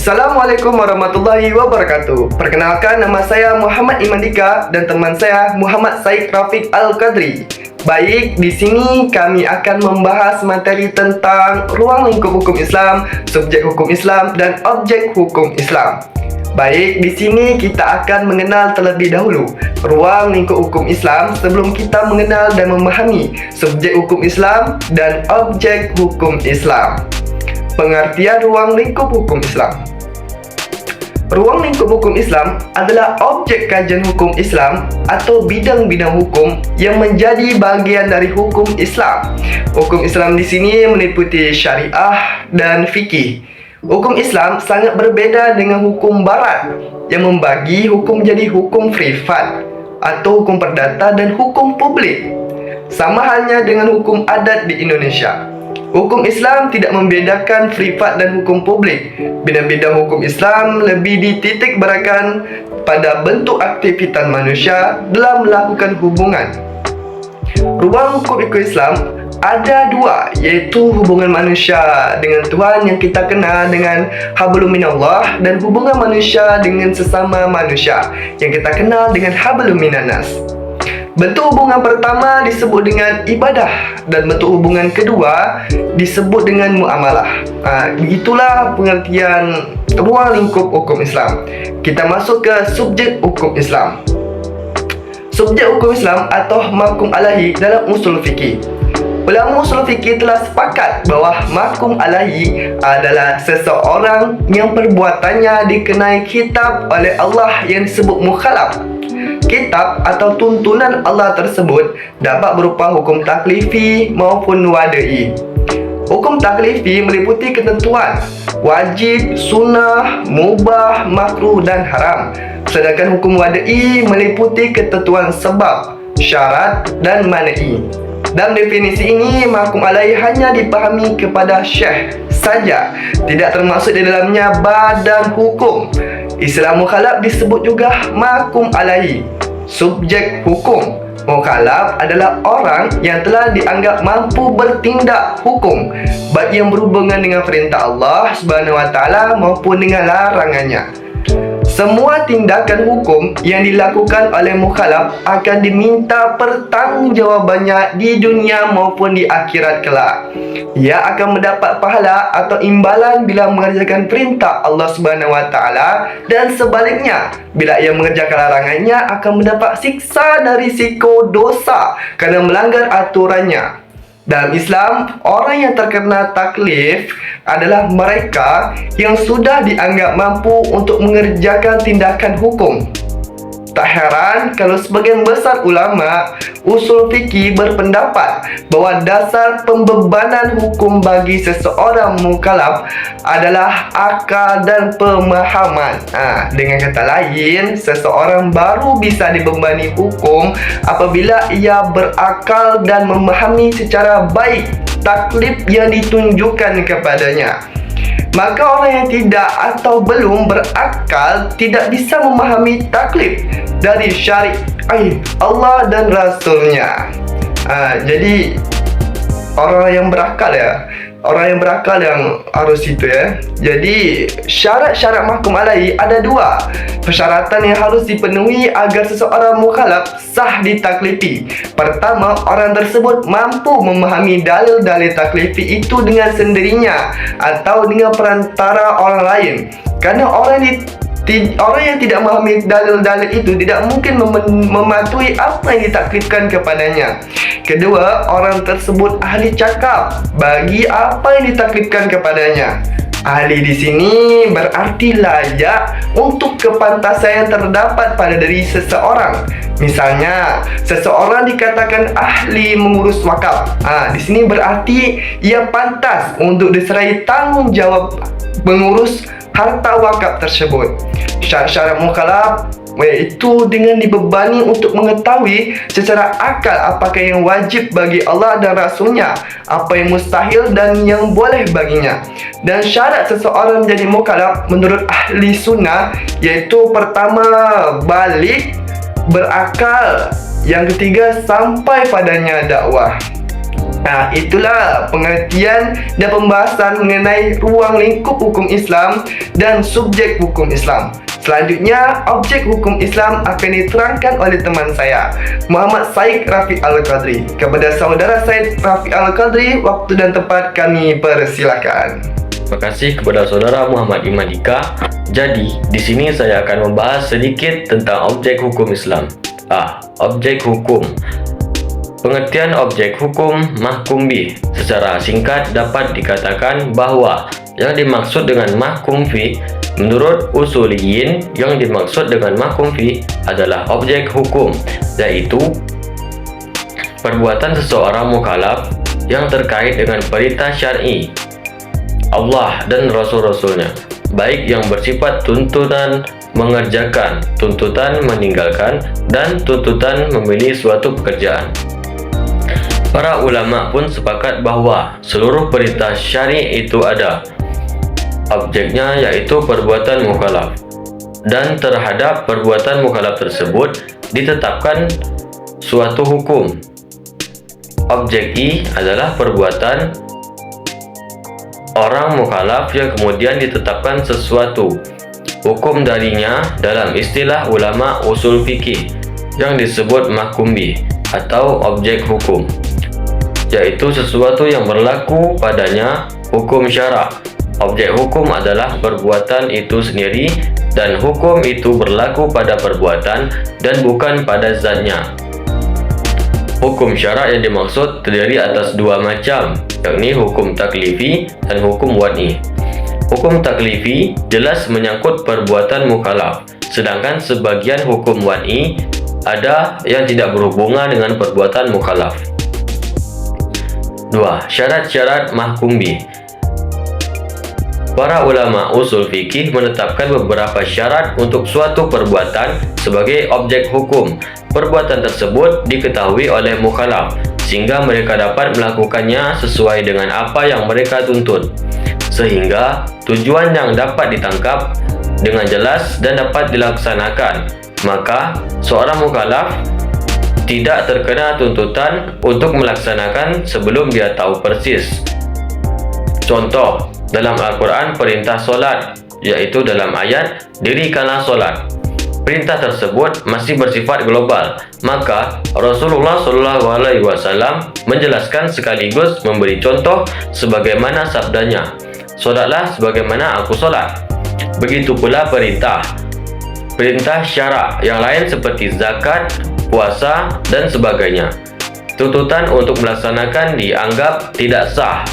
Assalamualaikum warahmatullahi wabarakatuh. Perkenalkan, nama saya Muhammad Imandika dan teman saya Muhammad Said Rafiq Al-Qadri. Baik, di sini kami akan membahas materi tentang ruang lingkup hukum Islam, subjek hukum Islam, dan objek hukum Islam. Baik, di sini kita akan mengenal terlebih dahulu ruang lingkup hukum Islam sebelum kita mengenal dan memahami subjek hukum Islam dan objek hukum Islam. Pengertian ruang lingkup hukum Islam. Ruang lingkup hukum Islam adalah objek kajian hukum Islam atau bidang-bidang hukum yang menjadi bagian dari hukum Islam. Hukum Islam di sini meliputi syariah dan fikih. Hukum Islam sangat berbeda dengan hukum Barat yang membagi hukum jadi hukum privat atau hukum perdata dan hukum publik. Sama halnya dengan hukum adat di Indonesia. Hukum Islam tidak membedakan privat dan hukum publik. Bidang-bidang hukum Islam lebih dititik beratkan pada bentuk aktivitas manusia dalam melakukan hubungan. Ruang hukum Islam ada dua, yaitu hubungan manusia dengan Tuhan yang kita kenal dengan hablum minallah, dan hubungan manusia dengan sesama manusia yang kita kenal dengan hablum minannas. Bentuk hubungan pertama disebut dengan ibadah dan bentuk hubungan kedua disebut dengan muamalah. Begitulah pengertian ruang lingkup hukum Islam. Kita masuk ke subjek hukum Islam. Subjek hukum Islam atau mahkum alaihi dalam usul fikih. Ulama usul fikih telah sepakat bahawa mahkum alaihi adalah seseorang yang perbuatannya dikenai kitab oleh Allah yang disebut mukhalaf. Kitab atau tuntunan Allah tersebut dapat berupa hukum taklifi maupun wada'i. Hukum taklifi meliputi ketentuan wajib, sunnah, mubah, makruh dan haram. Sedangkan hukum wada'i meliputi ketentuan sebab, syarat dan man'i. Dalam definisi ini, mahkum alaihi hanya dipahami kepada syekh saja, tidak termasuk di dalamnya badan hukum. Istilah mukhalaf disebut juga mahkum alaihi, subjek hukum. Mukhalaf adalah orang yang telah dianggap mampu bertindak hukum, baik yang berhubungan dengan perintah Allah Subhanahu wa taala maupun dengan larangannya. Semua tindakan hukum yang dilakukan oleh mukhalaf akan diminta pertanggungjawabannya di dunia maupun di akhirat kelak. Ia akan mendapat pahala atau imbalan bila mengerjakan perintah Allah Subhanahu wa taala, dan sebaliknya, bila ia mengerjakan larangannya akan mendapat siksa dari risiko dosa kerana melanggar aturannya. Dalam Islam, orang yang terkena taklif adalah mereka yang sudah dianggap mampu untuk mengerjakan tindakan hukum. Tak heran kalau sebagian besar ulama usul fikih berpendapat bahawa dasar pembebanan hukum bagi seseorang mukallaf adalah akal dan pemahaman. Dengan kata lain, seseorang baru bisa dibebani hukum apabila ia berakal dan memahami secara baik taklif yang ditunjukkan kepadanya. Maka orang yang tidak atau belum berakal tidak bisa memahami taklif dari syariat Allah dan Rasulnya. Jadi orang yang berakal yang harus itu ya. Jadi syarat-syarat mahkum alaihi ada dua. Persyaratan yang harus dipenuhi agar seseorang mukhalaf sah ditaklifi. Pertama, orang tersebut mampu memahami dalil-dalil taklifi itu dengan sendirinya atau dengan perantara orang lain. Kerana orang yang tidak memahami dalil-dalil itu tidak mungkin mematuhi apa yang ditaklifkan kepadanya. Kedua, orang tersebut ahli cakap bagi apa yang ditaklifkan kepadanya. Ahli di sini berarti layak untuk kepantasan yang terdapat pada diri seseorang. Misalnya, seseorang dikatakan ahli mengurus wakaf. Di sini berarti ia pantas untuk diserai tanggungjawab mengurus harta wakaf tersebut. Syarat-syarat mukallaf iaitu dengan dibebani untuk mengetahui secara akal apakah yang wajib bagi Allah dan Rasulnya, apa yang mustahil dan yang boleh baginya. Dan syarat seseorang menjadi mukallaf menurut ahli sunnah iaitu pertama, balik, berakal. Yang ketiga, sampai padanya dakwah. Nah, itulah pengertian dan pembahasan mengenai ruang lingkup hukum Islam dan subjek hukum Islam. Selanjutnya, objek hukum Islam akan diterangkan oleh teman saya, Muhammad Said Rafiq Al-Qadri. Kepada saudara Said Rafiq Al-Qadri, waktu dan tempat kami persilakan. Terima kasih kepada saudara Muhammad Imandika. Jadi, di sini saya akan membahas sedikit tentang objek hukum Islam. Objek hukum. Pengertian objek hukum mahkum bih. Secara singkat dapat dikatakan bahwa yang dimaksud dengan mahkum fi menurut usuliyin, yang dimaksud dengan mahkum fi adalah objek hukum, yaitu perbuatan seseorang mukallaf yang terkait dengan perintah syar'i Allah dan Rasul-Rasulnya, baik yang bersifat tuntutan mengerjakan, tuntutan meninggalkan, dan tuntutan memilih suatu pekerjaan. Para ulama pun sepakat bahwa seluruh perintah syar'i itu ada objeknya, yaitu perbuatan mukallaf, dan terhadap perbuatan mukallaf tersebut ditetapkan suatu hukum. Objek I adalah perbuatan orang mukallaf yang kemudian ditetapkan sesuatu hukum darinya dalam istilah ulama usul fikih yang disebut mahkum bih atau objek hukum, yaitu sesuatu yang berlaku padanya hukum syara. Objek hukum adalah perbuatan itu sendiri, dan hukum itu berlaku pada perbuatan dan bukan pada zatnya. Hukum syara yang dimaksud terdiri atas dua macam, yakni hukum taklifi dan hukum wad'i. Hukum taklifi jelas menyangkut perbuatan mukallaf, sedangkan sebagian hukum wad'i ada yang tidak berhubungan dengan perbuatan mukallaf. 2. Syarat-syarat mahkum bih. Para ulama usul fikih menetapkan beberapa syarat untuk suatu perbuatan sebagai objek hukum. Perbuatan tersebut diketahui oleh mukallaf sehingga mereka dapat melakukannya sesuai dengan apa yang mereka tuntut, sehingga tujuan yang dapat ditangkap dengan jelas dan dapat dilaksanakan. Maka seorang mukallaf tidak terkena tuntutan untuk melaksanakan sebelum dia tahu persis. Contoh, dalam Al-Quran perintah solat, yaitu dalam ayat dirikanlah solat. Perintah tersebut masih bersifat global, maka Rasulullah SAW menjelaskan sekaligus memberi contoh sebagaimana sabdanya, solatlah sebagaimana aku solat. Begitu pula perintah syara yang lain seperti zakat, puasa, dan sebagainya. Tuntutan untuk melaksanakan dianggap tidak sah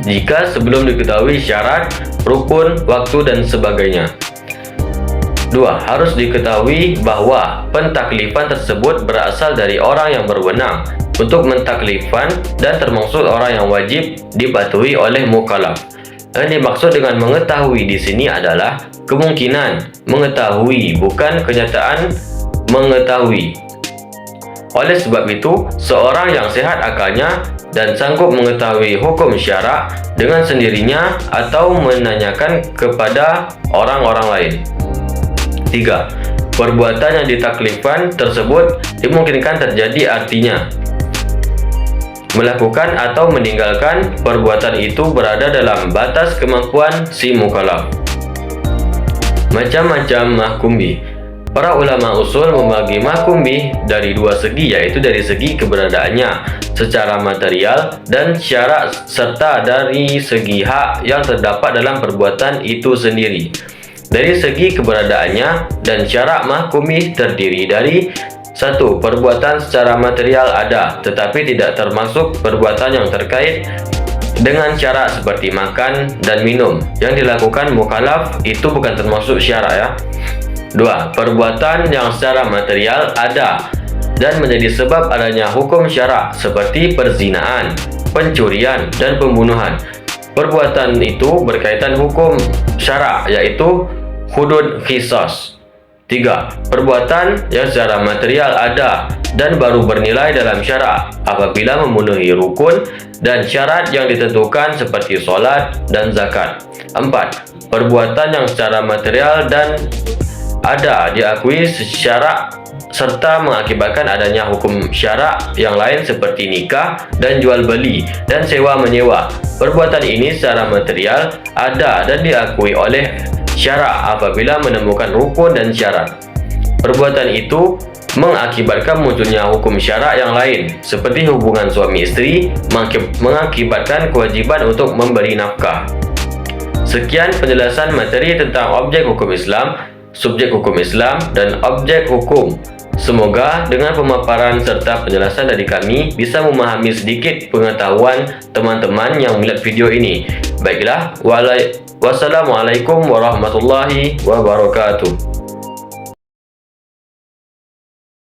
jika sebelum diketahui syarat, rukun, waktu, dan sebagainya. 2. Harus diketahui bahwa pentaklifan tersebut berasal dari orang yang berwenang untuk mentaklifan dan termasuk orang yang wajib dipatuhi oleh mukallaf. Yang dimaksud dengan mengetahui di sini adalah kemungkinan mengetahui, bukan kenyataan mengetahui. Oleh sebab itu, seorang yang sehat akalnya dan sanggup mengetahui hukum syara dengan sendirinya atau menanyakan kepada orang-orang lain. 3. Perbuatan yang ditaklifkan tersebut dimungkinkan terjadi, artinya melakukan atau meninggalkan perbuatan itu berada dalam batas kemampuan si mukallaf. Macam-macam mahkum bih. Para ulama usul membagi mahkum bih dari dua segi, yaitu dari segi keberadaannya secara material dan syara, serta dari segi hak yang terdapat dalam perbuatan itu sendiri. Dari segi keberadaannya dan syara, mahkum bih terdiri dari 1. Perbuatan secara material ada, tetapi tidak termasuk perbuatan yang terkait dengan syara seperti makan dan minum. Yang dilakukan mukallaf itu bukan termasuk syara, ya. 2. Perbuatan yang secara material ada dan menjadi sebab adanya hukum syara seperti perzinaan, pencurian, dan pembunuhan. Perbuatan itu berkaitan hukum syara, yaitu hudud qisas. 3. Perbuatan yang secara material ada dan baru bernilai dalam syara apabila memenuhi rukun dan syarat yang ditentukan seperti solat dan zakat. 4. Perbuatan yang secara material dan ada diakui secara serta mengakibatkan adanya hukum syarak yang lain seperti nikah dan jual beli dan sewa menyewa. Perbuatan ini secara material ada dan diakui oleh syarak apabila menemukan rukun dan syarat. Perbuatan itu mengakibatkan munculnya hukum syarak yang lain seperti hubungan suami istri, mengakibatkan kewajiban untuk memberi nafkah. Sekian penjelasan materi tentang objek hukum Islam, subjek hukum Islam, dan objek hukum. Semoga dengan pemaparan serta penjelasan dari kami bisa memahami sedikit pengetahuan teman-teman yang melihat video ini. Baiklah, wassalamualaikum warahmatullahi wabarakatuh.